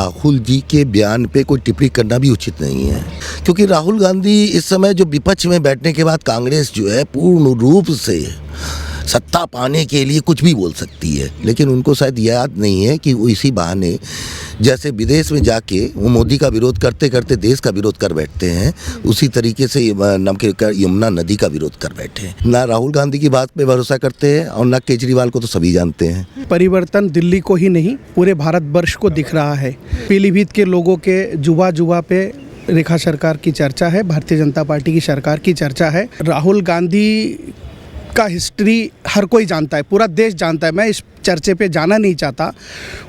राहुल जी के बयान पे कोई टिप्पणी करना भी उचित नहीं है, क्योंकि राहुल गांधी इस समय जो विपक्ष में बैठने के बाद कांग्रेस जो है पूर्ण रूप से सत्ता पाने के लिए कुछ भी बोल सकती है, लेकिन उनको शायद याद नहीं है कि वो इसी बहाने जैसे विदेश में जाके वो मोदी का विरोध करते करते देश का विरोध कर बैठते हैं, उसी तरीके से यमुना नदी का विरोद कर बैठे हैं। ना राहुल गांधी की बात पे भरोसा करते हैं और ना केजरीवाल को तो सभी जानते हैं। परिवर्तन दिल्ली को ही नहीं पूरे भारतवर्ष को दिख रहा है। पीलीभीत के लोगों के जुबा जुबा पे रेखा सरकार की चर्चा है, भारतीय जनता पार्टी की सरकार की चर्चा है। राहुल गांधी का हिस्ट्री हर कोई जानता है, पूरा देश जानता है। मैं इस चर्चे पे जाना नहीं चाहता।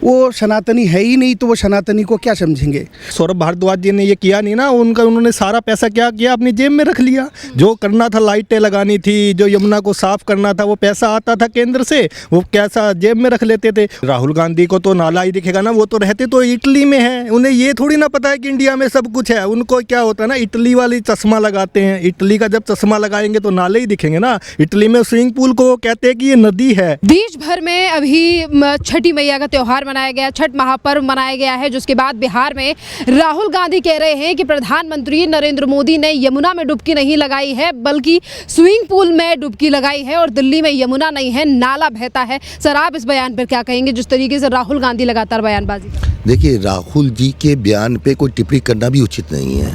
वो सनातनी है ही नहीं तो वो सनातनी को क्या समझेंगे। सौरभ भारद्वाज जी ने ये किया नहीं ना, उन्होंने सारा पैसा क्या किया, अपनी जेब में रख लिया। जो करना था, लाइटें लगानी थी, जो यमुना को साफ करना था, वो पैसा आता था केंद्र से, वो कैसा जेब में रख लेते थे। राहुल गांधी को तो नाला ही दिखेगा ना, वो तो रहते तो इटली में है, उन्हें ये थोड़ी ना पता है कि इंडिया में सब कुछ है। उनको क्या होता है ना, इटली वाली चश्मा लगाते हैं। इटली का जब चश्मा लगाएंगे तो नाले ही दिखेंगे ना। इटली में स्विमिंग पूल को कहते हैं कि ये नदी है। देश भर में अभी छठी मैया का त्योहार मनाया गया, छठ महापर्व मनाया गया है, जिसके बाद बिहार में राहुल गांधी कह रहे हैं कि प्रधानमंत्री नरेंद्र मोदी ने यमुना में डुबकी नहीं लगाई है, बल्कि स्विमिंग पूल में डुबकी लगाई है और दिल्ली में यमुना नहीं है, नाला बहता है। सर, आप इस बयान पर क्या कहेंगे, जिस तरीके से राहुल गांधी लगातार बयानबाजी? देखिए, राहुल जी के बयान पे कोई टिप्पणी करना भी उचित नहीं है,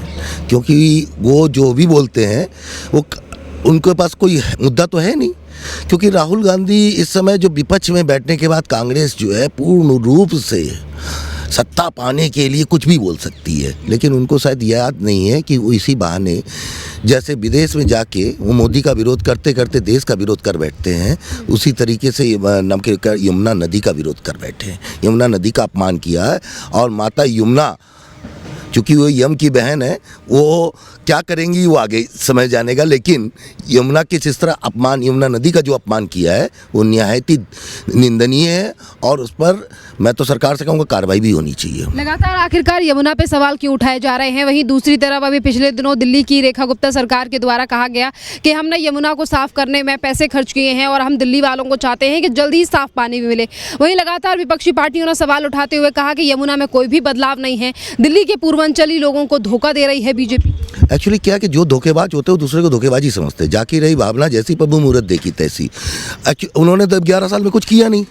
क्योंकि वो जो भी बोलते हैं वो उनके पास कोई मुद्दा तो है नहीं। क्योंकि राहुल गांधी इस समय जो विपक्ष में बैठने के बाद कांग्रेस जो है पूर्ण रूप से सत्ता पाने के लिए कुछ भी बोल सकती है, लेकिन उनको शायद याद नहीं है कि वो इसी बहाने जैसे विदेश में जाके वो मोदी का विरोध करते करते देश का विरोध कर बैठते हैं, उसी तरीके से यमुना नदी का विरोध कर बैठे हैं। यमुना नदी का अपमान किया है और माता यमुना, चूँकि वो यम की बहन है, वो क्या करेंगी वो आगे समझ जाने का, लेकिन यमुना के जिस तरह अपमान, यमुना नदी का जो अपमान किया है वो निहायत ही निंदनीय है और उस पर मैं तो सरकार से कहूँगा कार्रवाई भी होनी चाहिए। लगातार आखिरकार यमुना पे सवाल क्यों उठाए जा रहे हैं? वहीं दूसरी तरफ अभी पिछले दिनों दिल्ली की रेखा गुप्ता सरकार के द्वारा कहा गया कि हमने यमुना को साफ करने में पैसे खर्च किए हैं और हम दिल्ली वालों को चाहते हैं कि जल्दी ही साफ पानी भी मिले। वहीं लगातार विपक्षी पार्टियों ने सवाल उठाते हुए कहा कि यमुना में कोई भी बदलाव नहीं है, दिल्ली के पूर्वांचली लोगों को धोखा दे रही है बीजेपी। एक्चुअली क्या है कि जो धोखेबाज होते हैं वो दूसरे को धोखेबाजी समझते हैं। जाकी रही भावना जैसी प्रभु मुहूर्त देखी तैसी। उन्होंने तो 11 साल में कुछ किया नहीं,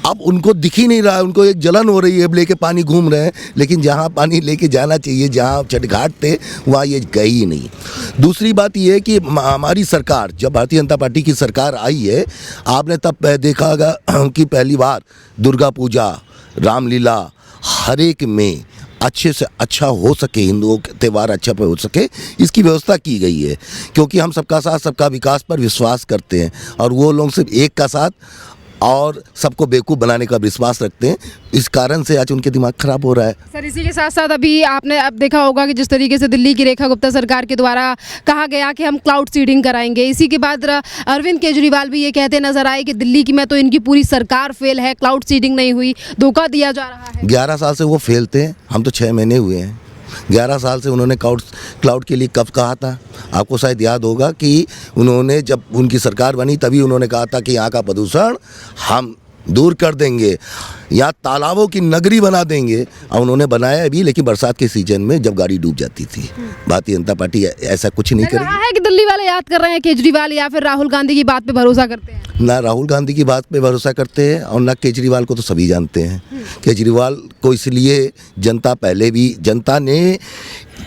अब उनको दिख ही नहीं रहा है, उनको एक जलन हो रही है, लेके पानी घूम रहे हैं, लेकिन जहाँ पानी लेके जाना चाहिए, जहाँ छठघाट थे वहाँ ये गई ही नहीं। दूसरी बात ये है कि हमारी सरकार, जब भारतीय जनता पार्टी की सरकार आई है, आपने तब देखा होगा कि पहली बार दुर्गा पूजा, रामलीला, हर एक में अच्छे से अच्छा हो सके, हिंदुओं के त्यौहार अच्छा पे हो सके, इसकी व्यवस्था की गई है। क्योंकि हम सबका साथ सबका विकास पर विश्वास करते हैं और वो लोग सिर्फ एक का साथ और सबको बेवकूफ़ बनाने का विश्वास रखते हैं। इस कारण से आज उनके दिमाग खराब हो रहा है। सर, इसी के साथ साथ अभी आपने अब देखा होगा कि जिस तरीके से दिल्ली की रेखा गुप्ता सरकार के द्वारा कहा गया कि हम क्लाउड सीडिंग कराएंगे, इसी के बाद अरविंद केजरीवाल भी ये कहते नजर आए कि दिल्ली की में तो इनकी पूरी सरकार फेल है, क्लाउड सीडिंग नहीं हुई, धोखा दिया जा रहा है। 11 साल से वो फेल थे, हम तो 6 महीने हुए हैं। 11 साल से उन्होंने क्लाउड के लिए कब कहा था? आपको शायद याद होगा कि उन्होंने जब उनकी सरकार बनी तभी उन्होंने कहा था कि यहाँ का प्रदूषण हम दूर कर देंगे, यहाँ तालाबों की नगरी बना देंगे। और उन्होंने बनाया भी, लेकिन बरसात के सीजन में जब गाड़ी डूब जाती थी। भारतीय जनता पार्टी ऐसा कुछ नहीं करेगी। है कि दिल्ली वाले याद कर रहे हैं केजरीवाल या फिर राहुल गांधी की बात पे भरोसा करते हैं? ना राहुल गांधी की बात पे भरोसा करते हैं और ना केजरीवाल को तो सभी जानते हैं। केजरीवाल को इसलिए जनता ने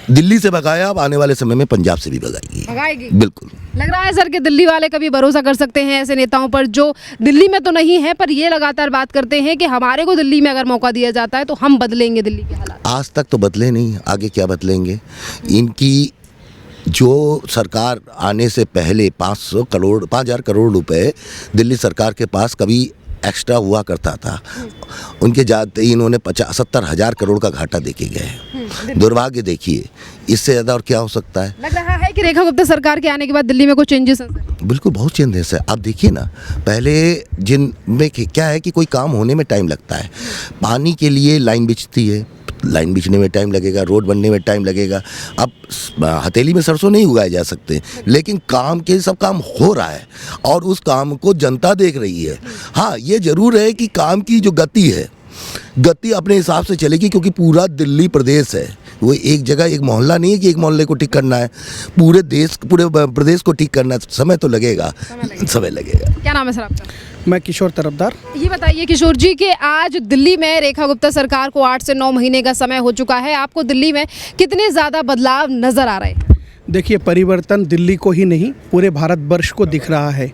दिल्ली से भगाया, अब आने वाले समय में पंजाब से भी भगाएगी। बिल्कुल लग रहा है सर कि दिल्ली वाले कभी भरोसा कर सकते हैं ऐसे नेताओं पर जो दिल्ली में तो नहीं है, पर ये लगातार बात करते हैं कि हमारे को दिल्ली में अगर मौका दिया जाता है तो हम बदलेंगे दिल्ली के हालात। आज तक तो बदले नहीं, आगे क्या बदलेंगे? इनकी जो सरकार आने से पहले 5,000 करोड़ रुपए दिल्ली सरकार के पास कभी एक्स्ट्रा हुआ करता था, उनके जाते ही इन्होंने 70,000 करोड़ का घाटा देके गए। दुर्भाग्य देखिए, इससे ज़्यादा और क्या हो सकता है? लग रहा है कि रेखा गुप्ता सरकार के आने के बाद दिल्ली में कुछ चेंजेस हैं? बिल्कुल, बहुत चेंजेस है। आप देखिए ना, पहले जिनमें क्या है कि कोई काम होने में टाइम लगता है, पानी के लिए लाइन बिछती है, लाइन बिछने में टाइम लगेगा, रोड बनने में टाइम लगेगा। अब हथेली में सरसों नहीं उगाए जा सकते, लेकिन सब काम हो रहा है और उस काम को जनता देख रही है। हाँ, ये जरूर है कि काम की जो गति है गति अपने हिसाब से चलेगी, क्योंकि पूरा दिल्ली प्रदेश है, वो एक जगह एक मोहल्ला नहीं है कि एक मोहल्ले को ठीक करना है, पूरे प्रदेश को ठीक करना है। समय तो लगेगा, समय लगेगा। क्या नाम है सर आपका? मैं किशोर तरफदार। ये बताइए किशोर जी कि आज दिल्ली में रेखा गुप्ता सरकार को 8 से 9 महीने का समय हो चुका है, आपको दिल्ली में कितने ज़्यादा बदलाव नज़र आ रहे हैं? देखिए, परिवर्तन दिल्ली को ही नहीं पूरे भारतवर्ष को दिख रहा है।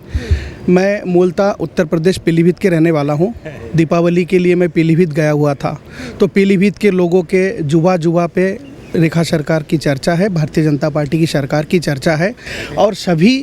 मैं मूलतः उत्तर प्रदेश पीलीभीत के रहने वाला हूँ। दीपावली के लिए मैं पीलीभीत गया हुआ था, तो पीलीभीत के लोगों के जुबा जुबा पे रेखा सरकार की चर्चा है, भारतीय जनता पार्टी की सरकार की चर्चा है, और सभी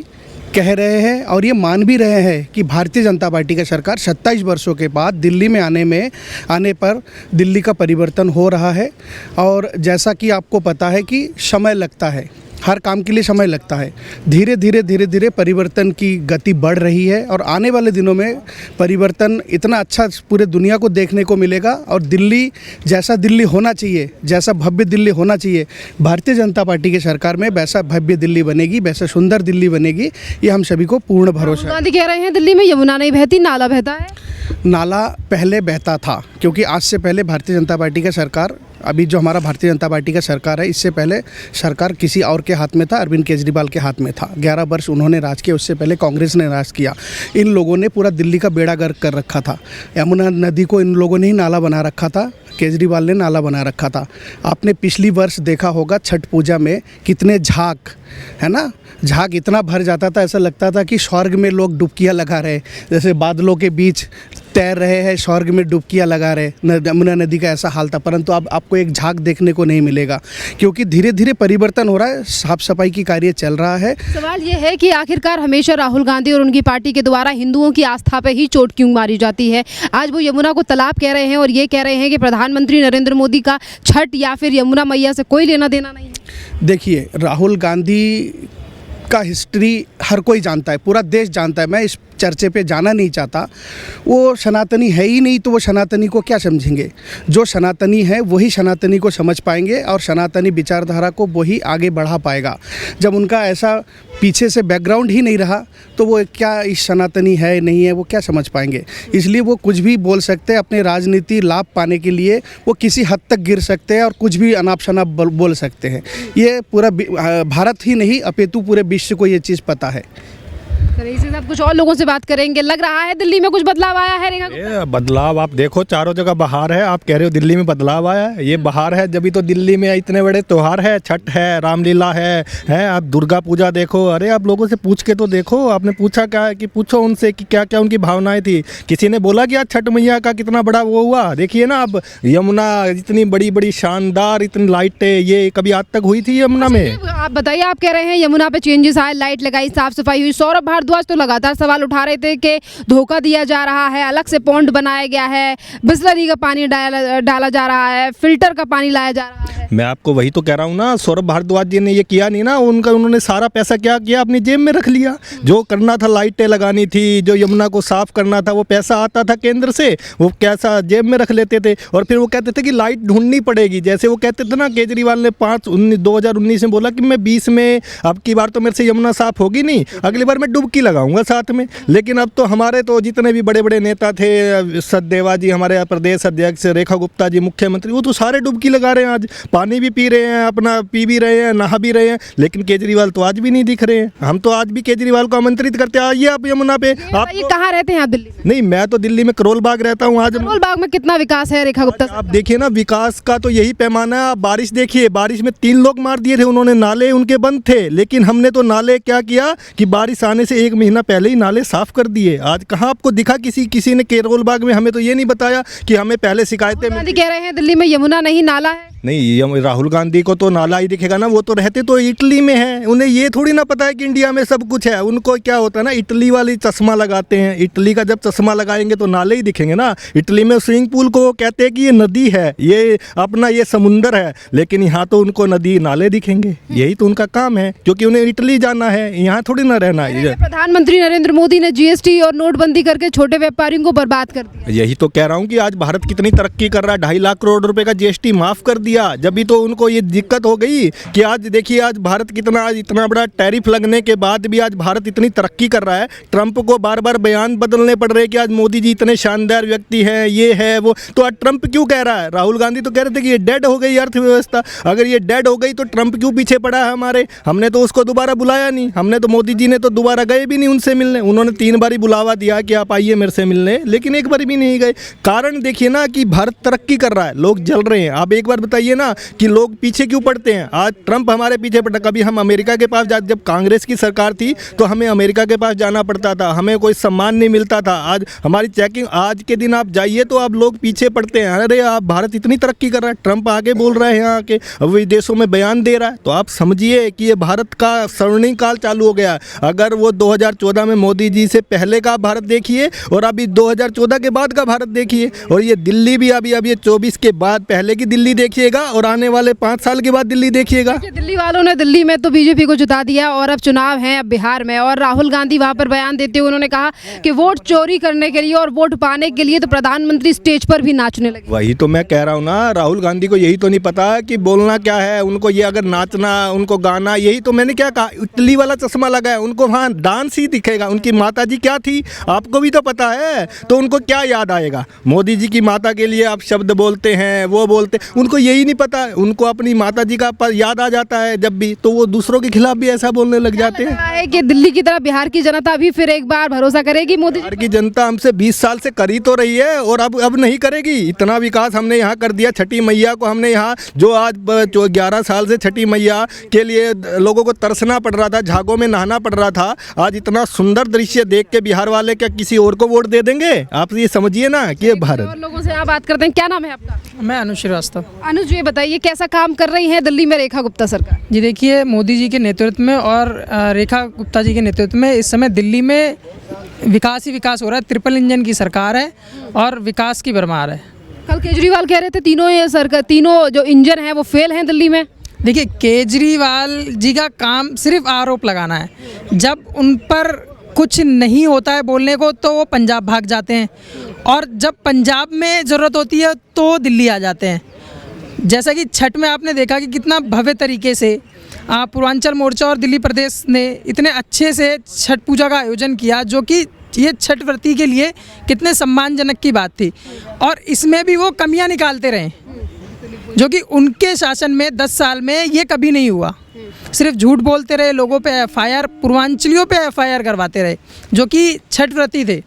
कह रहे हैं और ये मान भी रहे हैं कि भारतीय जनता पार्टी का सरकार 27 वर्षों के बाद दिल्ली में आने पर दिल्ली का परिवर्तन हो रहा है। और जैसा कि आपको पता है कि समय लगता है, हर काम के लिए समय लगता है। धीरे धीरे परिवर्तन की गति बढ़ रही है, और आने वाले दिनों में परिवर्तन इतना अच्छा पूरे दुनिया को देखने को मिलेगा। और दिल्ली जैसा दिल्ली होना चाहिए, जैसा भव्य दिल्ली होना चाहिए, भारतीय जनता पार्टी की सरकार में वैसा भव्य दिल्ली बनेगी, वैसा सुंदर दिल्ली बनेगी, ये हम सभी को पूर्ण भरोसा है। गांधी कह रहे हैं दिल्ली में यमुना नहीं बहती, नाला बहता है। नाला पहले बहता था, क्योंकि आज से पहले भारतीय जनता पार्टी का सरकार, अभी जो हमारा भारतीय जनता पार्टी का सरकार है, इससे पहले सरकार किसी और के हाथ में था, अरविंद केजरीवाल के हाथ में था। 11 वर्ष उन्होंने राज किया, उससे पहले कांग्रेस ने राज किया। इन लोगों ने पूरा दिल्ली का बेड़ा गर्क कर रखा था। यमुना नदी को इन लोगों ने ही नाला बना रखा था, केजरीवाल ने नाला बना रखा था। आपने पिछली वर्ष देखा होगा छठ पूजा में कितने झाग, है ना, झाग इतना भर जाता था, ऐसा लगता था कि स्वर्ग में लोग डुबकियाँ लगा रहे, जैसे बादलों के बीच तैर रहे हैं, स्वर्ग में डुबकियाँ लगा रहे। यमुना नदी का ऐसा हाल था, परंतु अब आपको एक झाग देखने को नहीं मिलेगा, क्योंकि धीरे धीरे परिवर्तन हो रहा है, साफ सफाई की कार्य चल रहा है। सवाल ये है कि आखिरकार हमेशा राहुल गांधी और उनकी पार्टी के द्वारा हिंदुओं की आस्था पे ही चोट क्यों मारी जाती है? आज वो यमुना को तालाब कह रहे हैं और ये कह रहे हैं कि प्रधानमंत्री नरेंद्र मोदी का छठ या फिर यमुना मैया से कोई लेना देना नहीं है। देखिए, राहुल गांधी का हिस्ट्री हर कोई जानता है, पूरा देश जानता है। मैं इस चर्चे पे जाना नहीं चाहता। वो सनातनी है ही नहीं, तो वो सनातनी को क्या समझेंगे? जो सनातनी है वही सनातनी को समझ पाएंगे, और सनातनी विचारधारा को वही आगे बढ़ा पाएगा। जब उनका ऐसा पीछे से बैकग्राउंड ही नहीं रहा, तो वो क्या इस सनातनी है नहीं है, वो क्या समझ पाएंगे? इसलिए वो कुछ भी बोल सकते हैं, अपने राजनीति लाभ पाने के लिए वो किसी हद तक गिर सकते हैं और कुछ भी अनाप शनाप बोल सकते हैं। ये पूरा भारत ही नहीं, अपितु पूरे विश्व को ये चीज़ पता है। इसी साथ कुछ और लोगों से बात करेंगे। लग रहा है दिल्ली में कुछ बदलाव आया है रेखा गुप्ता? ये बदलाव आप देखो, चारों जगह बहार है। आप कह रहे हो दिल्ली में बदलाव आया है, ये बहार है। जब भी तो दिल्ली में इतने बड़े त्यौहार है, छठ है, रामलीला है, आप दुर्गा पूजा देखो। अरे आप लोगों से पूछ के तो देखो, आपने पूछा क्या है कि पूछो उनसे कि क्या क्या उनकी भावनाएं थी। किसी ने बोला कि आज छठ मैया का कितना बड़ा वो हुआ? देखिए ना, अब यमुना इतनी बड़ी बड़ी शानदार, इतनी लाइटें, ये कभी आज तक हुई थी यमुना में? आप बताइए, आप कह रहे हैं यमुना पे चेंजेस आए, लाइट लगाई, साफ सफाई हुई। सौरभ भारद्वाज तो लगातार सवाल उठा रहे थे कि धोखा दिया जा रहा है, अलग से पॉन्ड बनाया गया है, बिस्लरी का पानी डाला जा रहा है, फिल्टर का पानी लाया जा रहा है। मैं आपको वही तो कह रहा हूँ ना, सौरभ भारद्वाज जी ने ये किया नहीं ना, उन्होंने सारा पैसा क्या किया, अपनी जेब में रख लिया। जो करना था, लाइटें लगानी थी, जो यमुना को साफ करना था, वो पैसा आता था केंद्र से, वो कैसा जेब में रख लेते थे। और फिर वो कहते थे कि लाइट ढूंढनी पड़ेगी। जैसे वो कहते थे ना, केजरीवाल ने 2019 में बोला कि मैं 20 में, अब की बार तो मेरे से यमुना साफ होगी नहीं, अगली बार मैं डुबकी लगाऊंगा साथ में। लेकिन अब तो हमारे तो जितने भी बड़े बड़े नेता थे, सचदेवा जी हमारे प्रदेश अध्यक्ष, रेखा गुप्ता जी मुख्यमंत्री, वो तो सारे डुबकी लगा रहे हैं। आज पानी भी पी रहे हैं, अपना पी भी रहे हैं, नहा भी रहे हैं। लेकिन केजरीवाल तो आज भी नहीं दिख रहे हैं। हम तो आज भी केजरीवाल को आमंत्रित करते हैं, आइए आप यमुना पे। आप कहाँ रहते हैं आप दिल्ली में? नहीं, मैं तो दिल्ली में करोल बाग रहता हूँ। आज करोल बाग में कितना विकास है रेखा गुप्ता? आप देखिए ना, विकास का तो यही पैमाना है। आप बारिश देखिए, बारिश में 3 लोग मार दिए थे उन्होंने, नाले उनके बंद थे। लेकिन हमने तो नाले क्या किया कि बारिश आने से 1 महीना पहले ही नाले साफ कर दिए। आज कहाँ आपको दिखा किसी ने करोल बाग में? हमें तो ये नहीं बताया कि हमें पहले शिकायतें। गांधी कह रहे हैं दिल्ली में यमुना नहीं नाला है। नहीं, राहुल गांधी को तो नाला ही दिखेगा ना, वो तो रहते तो इटली में है। उन्हें ये थोड़ी ना पता है कि इंडिया में सब कुछ है। उनको क्या होता है ना, इटली वाली चश्मा लगाते हैं। इटली का जब चश्मा लगाएंगे तो नाले ही दिखेंगे ना। इटली में स्विमिंग पूल को कहते हैं कि ये नदी है, ये अपना ये समुंदर है। लेकिन यहाँ तो उनको नदी नाले दिखेंगे। यही तो उनका काम है, क्योंकि उन्हें इटली जाना है, यहाँ थोड़ी ना रहना है। प्रधानमंत्री नरेंद्र मोदी ने जीएसटी और नोटबंदी करके छोटे व्यापारियों को बर्बाद कर दिया। यही तो कह रहा हूँ कि आज भारत कितनी तरक्की कर रहा है। 2.5 लाख करोड़ रुपए का जीएसटी माफ कर दिया, जब भी तो उनको ये दिक्कत हो गई कि आज देखिए आज भारत कितना, आज इतना बड़ा टैरिफ लगने के बाद भी आज भारत इतनी तरक्की कर रहा है। ट्रंप को बार बार बयान बदलने पड़ रहे हैं कि आज मोदी जी इतने शानदार व्यक्ति हैं, ये है वो। तो आज ट्रंप क्यों कह रहा है? राहुल गांधी तो कह रहे थे कि ये डेड हो गई अर्थव्यवस्था। अगर ये डेड हो गई तो ट्रंप क्यों पीछे पड़ा है हमारे? हमने तो उसको दोबारा बुलाया नहीं, हमने तो मोदी जी ने तो दोबारा गए भी नहीं उनसे मिलने। उन्होंने 3 बार बुलावा दिया कि आप आइए मेरे से मिलने, लेकिन एक बार भी नहीं गए। कारण देखिए ना कि भारत तरक्की कर रहा है, लोग जल रहे हैं। आप एक बार बताइए ना कि लोग पीछे क्यों पड़ते हैं? आज ट्रंप हमारे पीछे पड़ा। कभी हम अमेरिका के पास जाते, जब कांग्रेस की सरकार थी तो हमें अमेरिका के पास जाना पड़ता था, हमें कोई सम्मान नहीं मिलता था। आज हमारी चेकिंग, आज के दिन आप जाइए तो आप लोग पीछे पड़ते हैं। अरे आप भारत इतनी तरक्की कर रहा है, ट्रंप आगे बोल रहा है यहाँ आके, अब विदेशों में बयान दे रहा है। तो आप समझिए कि ये भारत का स्वर्णिम काल चालू हो गया। अगर वो 2014 में मोदी जी से पहले का भारत देखिए और अभी 2014 के बाद का भारत देखिए, और ये दिल्ली भी अभी ये 24 के बाद पहले की दिल्ली देखिएगा और आने वाले 5 साल के बाद दिल्ली देखिएगा। दिल्ली वालों ने दिल्ली में तो बीजेपी को जिता दिया और अब चुनाव है अब बिहार में, और राहुल गांधी वहां पर बयान देते हुए उन्होंने कहा कि वोट चोरी करने के लिए और वोट पाने के लिए तो प्रधानमंत्री स्टेज पर भी नाचने लगे। वही तो मैं कह रहा हूँ ना, राहुल गांधी को यही तो नहीं पता कि बोलना क्या है उनको। ये अगर नाचना, उनको गाना, यही तो मैंने क्या कहा, इटली वाला चश्मा लगा है उनको, वहाँ डांस ही दिखेगा। उनकी माता जी क्या थी आपको भी तो पता है, तो उनको क्या याद आएगा? मोदी जी की माता के लिए आप शब्द बोलते हैं, वो बोलते, उनको यही नहीं पता। उनको अपनी माता जी का याद आ जाता है जब भी, तो वो दूसरों के खिलाफ भी ऐसा बोलने लग जाते हैं। कि दिल्ली की तरह बिहार की जनता भी फिर एक बार भरोसा करेगी मोदी? बिहार की जनता हमसे 20 साल से करी तो रही है और अब नहीं करेगी। इतना विकास हमने यहाँ कर दिया। छठी मैया को हमने यहाँ, जो आज 11 साल से छठी मैया के लिए लोगों को तरसना पड़ रहा था, झागों में नहाना पड़ रहा था, आज इतना सुंदर दृश्य देख के बिहार वाले क्या किसी और को वोट दे देंगे? आप ये समझिए ना कि ये भारत। और लोगों से आप बात करते हैं, क्या नाम है आपका? मैं अनुज श्रीवास्तव। अनुज, ये बताइए कैसा काम कर रही है दिल्ली में रेखा गुप्ता सरकार? जी देखिए, मोदी जी के नेतृत्व में और रेखा गुप्ता जी के नेतृत्व में इस समय दिल्ली में विकास ही विकास हो रहा है। ट्रिपल इंजन की सरकार है और विकास की भरमार है। कल केजरीवाल कह रहे थे तीनों जो इंजन हैं वो फेल हैं दिल्ली में। देखिए, केजरीवाल जी का काम सिर्फ आरोप लगाना है। जब उन पर कुछ नहीं होता है बोलने को तो वो पंजाब भाग जाते हैं, और जब पंजाब में ज़रूरत होती है तो दिल्ली आ जाते हैं। जैसा कि छठ में आपने देखा कि कितना भव्य तरीके से पूर्वांचल मोर्चा और दिल्ली प्रदेश ने इतने अच्छे से छठ पूजा का आयोजन किया, जो कि ये छठ व्रती के लिए कितने सम्मानजनक की बात थी। और इसमें भी वो कमियां निकालते रहे, जो कि उनके शासन में 10 साल में ये कभी नहीं हुआ। सिर्फ झूठ बोलते रहे, लोगों पे एफआईआर, पूर्वांचलियों पे एफआईआर करवाते रहे जो कि छठ व्रती थे।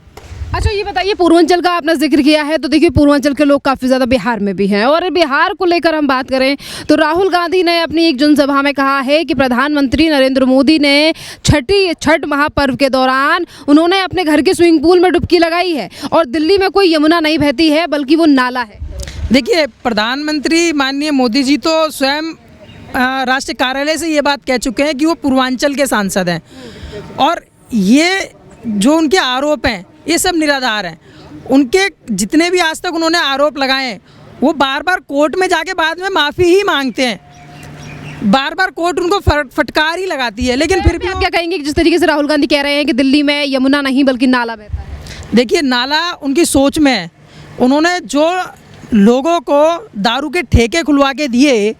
अच्छा, ये बताइए, पूर्वांचल का आपने जिक्र किया है, तो देखिए पूर्वांचल के लोग काफ़ी ज़्यादा बिहार में भी हैं, और बिहार को लेकर हम बात करें तो राहुल गांधी ने अपनी एक जनसभा में कहा है कि प्रधानमंत्री नरेंद्र मोदी ने छठ महापर्व के दौरान उन्होंने अपने घर के स्विमिंग पूल में डुबकी लगाई है, और दिल्ली में कोई यमुना नहीं बहती है बल्कि वो नाला है। देखिए, प्रधानमंत्री माननीय मोदी जी तो स्वयं राष्ट्रीय कार्यालय से ये बात कह चुके हैं कि वो पूर्वांचल के सांसद हैं, और ये जो उनके आरोप हैं ये सब निराधार हैं। उनके जितने भी आज तक उन्होंने आरोप लगाए हैं वो बार बार कोर्ट में जाके बाद में माफ़ी ही मांगते हैं। बार बार कोर्ट उनको फटकार ही लगाती है, लेकिन फिर भी आप क्या कहेंगे कि जिस तरीके से राहुल गांधी कह रहे हैं कि दिल्ली में यमुना नहीं बल्कि नाला बहता है? देखिए, नाला उनकी सोच में है। उन्होंने जो लोगों को दारू के ठेके खुलवा के दिए,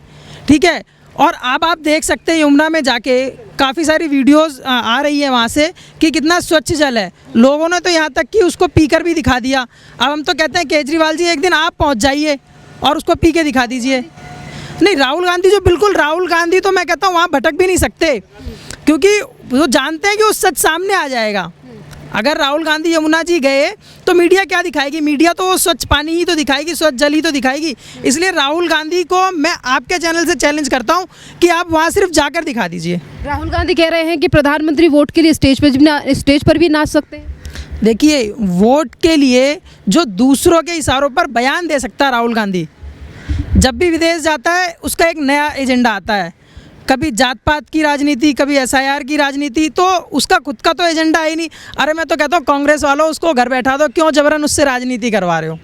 ठीक है, और अब आप देख सकते हैं यमुना में जाके काफ़ी सारी वीडियोस आ रही है वहाँ से कि कितना स्वच्छ जल है। लोगों ने तो यहाँ तक कि उसको पीकर भी दिखा दिया। अब हम तो कहते हैं केजरीवाल जी एक दिन आप पहुँच जाइए और उसको पी के दिखा दीजिए। नहीं, राहुल गांधी तो मैं कहता हूँ वहाँ भटक भी नहीं सकते, क्योंकि वो जानते हैं कि वो सच सामने आ जाएगा। अगर राहुल गांधी यमुना जी गए तो मीडिया क्या दिखाएगी? मीडिया तो स्वच्छ पानी ही तो दिखाएगी, स्वच्छ जल ही तो दिखाएगी। इसलिए राहुल गांधी को मैं आपके चैनल से चैलेंज करता हूं कि आप वहां सिर्फ जाकर दिखा दीजिए। राहुल गांधी कह रहे हैं कि प्रधानमंत्री वोट के लिए स्टेज पर भी नाच सकते हैं। देखिए, वोट के लिए जो दूसरों के इशारों पर बयान दे सकता है राहुल गांधी, जब भी विदेश जाता है उसका एक नया एजेंडा आता है। कभी जात पात की राजनीति, कभी एसआईआर की राजनीति, तो उसका खुद का तो एजेंडा है ही नहीं। अरे मैं तो कहता हूँ कांग्रेस वालों उसको घर बैठा दो, क्यों जबरन उससे राजनीति करवा रहे हो?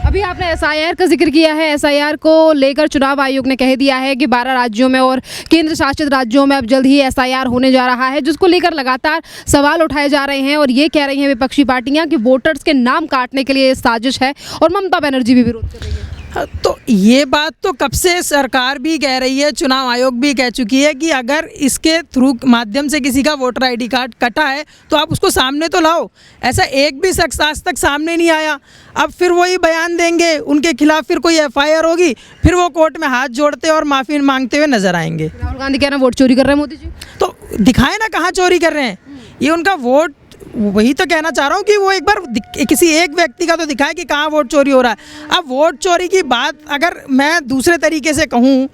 अभी आपने एसआईआर का जिक्र किया है। एसआईआर को लेकर चुनाव आयोग ने कह दिया है कि 12 राज्यों में और केंद्र शासित राज्यों में अब जल्द ही एसआईआर होने जा रहा है, जिसको लेकर लगातार सवाल उठाए जा रहे हैं, और ये कह रही हैं विपक्षी पार्टियां कि वोटर्स के नाम काटने के लिए साजिश है, और ममता बनर्जी भी विरोध कर रही है। तो ये बात तो कब से सरकार भी कह रही है, चुनाव आयोग भी कह चुकी है कि अगर इसके थ्रू माध्यम से किसी का वोटर आईडी कार्ड कटा है तो आप उसको सामने तो लाओ। ऐसा एक भी शख्स आज तक सामने नहीं आया। अब फिर वही बयान देंगे, उनके खिलाफ फिर कोई एफआईआर होगी, फिर वो कोर्ट में हाथ जोड़ते और माफ़ी मांगते हुए नजर आएंगे। राहुल गांधी कह रहे हैं वोट चोरी कर रहे हैं मोदी जी। तो दिखाए ना कहाँ चोरी कर रहे हैं। ये उनका वोट, वही तो कहना चाह रहा हूँ कि वो एक बार किसी एक व्यक्ति का तो दिखाए कि कहाँ वोट चोरी हो रहा है। अब वोट चोरी की बात अगर मैं दूसरे तरीके से कहूँ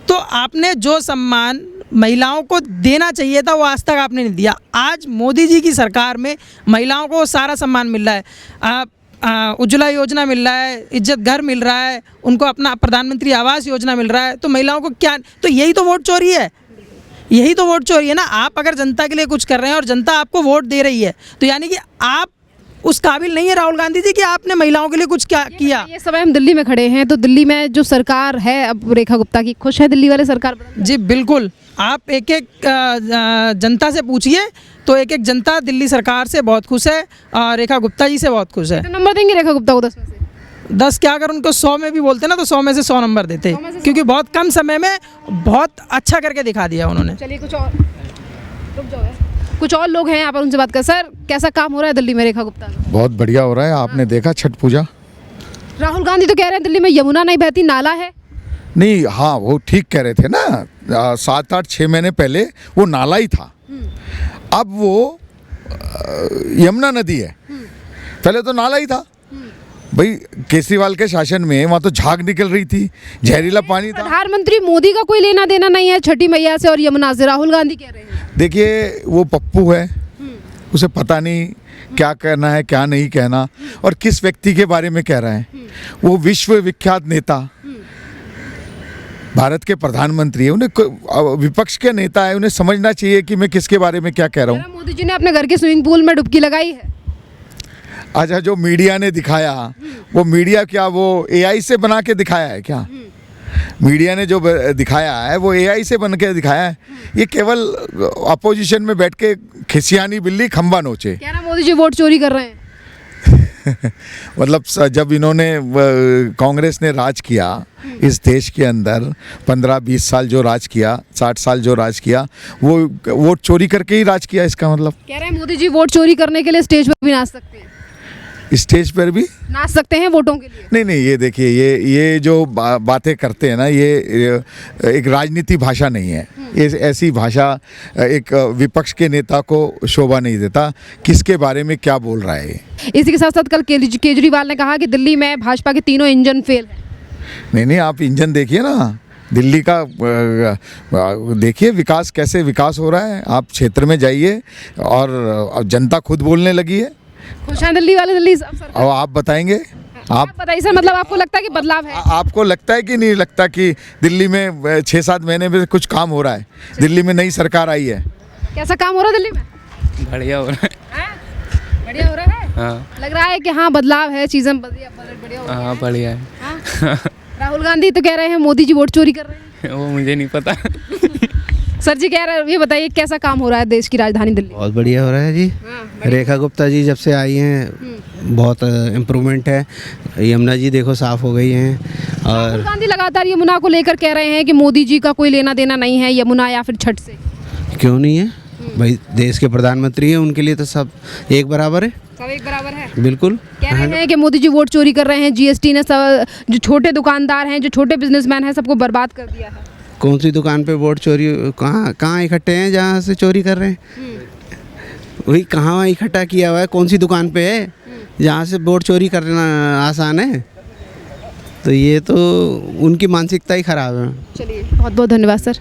तो आपने जो सम्मान महिलाओं को देना चाहिए था वो आज तक आपने नहीं दिया। आज मोदी जी की सरकार में महिलाओं को सारा सम्मान मिल रहा है। उज्ज्वला योजना मिल रहा है, इज्जत घर मिल रहा है, उनको अपना प्रधानमंत्री आवास योजना मिल रहा है। तो महिलाओं को क्या, तो यही तो वोट चोरी है। यही तो वोट चोरी है ना। आप अगर जनता के लिए कुछ कर रहे हैं और जनता आपको वोट दे रही है तो यानी कि आप उस काबिल नहीं है राहुल गांधी जी कि आपने महिलाओं के लिए कुछ क्या किया। ये समय हम दिल्ली में खड़े हैं, तो दिल्ली में जो सरकार है अब रेखा गुप्ता की, खुश है दिल्ली वाले सरकार पर? जी बिल्कुल। आप एक एक जनता से पूछिए तो एक एक जनता दिल्ली सरकार से बहुत खुश है और रेखा गुप्ता जी से बहुत खुश है। कितने नंबर देंगे रेखा गुप्ता को 10 में से? 10 क्या, अगर उनको 100 में भी बोलते ना तो 100 में से 100 नंबर देते, क्योंकि बहुत कम समय में बहुत अच्छा करके दिखा दिया उन्होंने। चलिए कुछ और रुक जाओ यार। कुछ और लोग हैं यहाँ पर, उनसे बात कर। सर, कैसा काम हो रहा है दिल्ली में रेखा गुप्ता का? बहुत बढ़िया हो रहा है। आपने देखा छठ पूजा? राहुल गांधी तो कह रहे हैं दिल्ली में यमुना नहीं बहती, नाला है। नहीं, हाँ वो ठीक कह रहे थे ना। 7-8-6 महीने पहले वो नाला ही था, अब वो यमुना नदी है। पहले तो नाला ही था भाई। केजरीवाल के शासन में वहाँ तो झाग निकल रही थी, जहरीला पानी था। प्रधानमंत्री मोदी का कोई लेना देना नहीं है छठी मैया से और यमुना से, राहुल गांधी कह रहे हैं। देखिए वो पप्पू है, उसे पता नहीं क्या कहना है क्या नहीं कहना और किस व्यक्ति के बारे में कह रहा है। वो विश्व विख्यात नेता, भारत के प्रधानमंत्री है, उन्हें विपक्ष के नेता है, उन्हें समझना चाहिए कि मैं किसके बारे में क्या कह रहा हूँ। मोदी जी ने अपने घर के स्विमिंग पूल में डुबकी लगाई है। अच्छा, जो मीडिया ने दिखाया, वो मीडिया क्या वो एआई से बना के दिखाया है क्या? मीडिया ने जो दिखाया है वो एआई से बन के दिखाया है। ये केवल अपोजिशन में बैठ के खिसियानी बिल्ली खंबा नोचे। कह रहा मोदी जी वोट चोरी कर रहे हैं। मतलब जब इन्होंने कांग्रेस ने राज किया इस देश के अंदर, 15-20 साल जो राज किया, 60 साल जो राज किया, वो वोट चोरी करके ही राज किया। इसका मतलब कह रहे हैं मोदी जी वोट चोरी करने के लिए स्टेज पर भी नाच सकते हैं। स्टेज पर भी नाच सकते हैं वोटों के लिए। नहीं, ये देखिए, ये जो बातें करते हैं ना, ये एक राजनीति भाषा नहीं है। ये ऐसी भाषा एक विपक्ष के नेता को शोभा नहीं देता। किसके बारे में क्या बोल रहा है। इसी के साथ साथ कल केजरीवाल ने कहा कि दिल्ली में भाजपा के तीनों इंजन फेल हैं। नहीं, आप इंजन देखिए ना दिल्ली का, देखिए विकास कैसे विकास हो रहा है। आप क्षेत्र में जाइए और जनता खुद बोलने लगी है। खुश हैं दिल्ली वाले? दिल्ली सरकार? और आप बताएंगे? आप बताइए सर, मतलब आपको लगता है कि बदलाव है? आपको लगता है कि नहीं लगता कि दिल्ली में 6-7 महीने में कुछ काम हो रहा है? दिल्ली में नई सरकार आई है। कैसा काम हो रहा है दिल्ली में? बढ़िया हो रहा है। बढ़िया हो रहा है। हाँ, लग रहा है कि हाँ बदलाव है, चीजें बढ़िया हो रही हाँ बढ़िया है। हाँ? राहुल गांधी तो कह रहे हैं मोदी जी वोट चोरी कर रहे हैं। वो मुझे नहीं पता। सर जी कह रहे हैं, ये बताइए कैसा काम हो रहा है देश की राजधानी दिल्ली? बहुत बढ़िया हो रहा है जी। रेखा गुप्ता जी जब से आई हैं बहुत इम्प्रूवमेंट है। यमुना जी देखो साफ़ हो गई हैं। और राहुल गांधी लगातार यमुना को लेकर कह रहे हैं कि मोदी जी का कोई लेना देना नहीं है यमुना या फिर छठ से। क्यों नहीं है भाई? देश के प्रधानमंत्री हैं, उनके लिए तो सब एक बराबर है। सब एक बराबर है। बिल्कुल। कह रहे हैं कि मोदी जी वोट चोरी कर रहे हैं, जीएसटी ने सब जो छोटे दुकानदार हैं, जो छोटे बिजनेसमैन हैं, सबको बर्बाद कर दिया है। कौन सी दुकान पे वोट चोरी, कहाँ इकट्ठे हैं जहाँ से चोरी कर रहे हैं? वही कहाँ इकट्ठा किया हुआ है, कौन सी दुकान पे है जहाँ से वोट चोरी करना आसान है? तो ये तो उनकी मानसिकता ही ख़राब है। चलिए, बहुत बहुत धन्यवाद सर।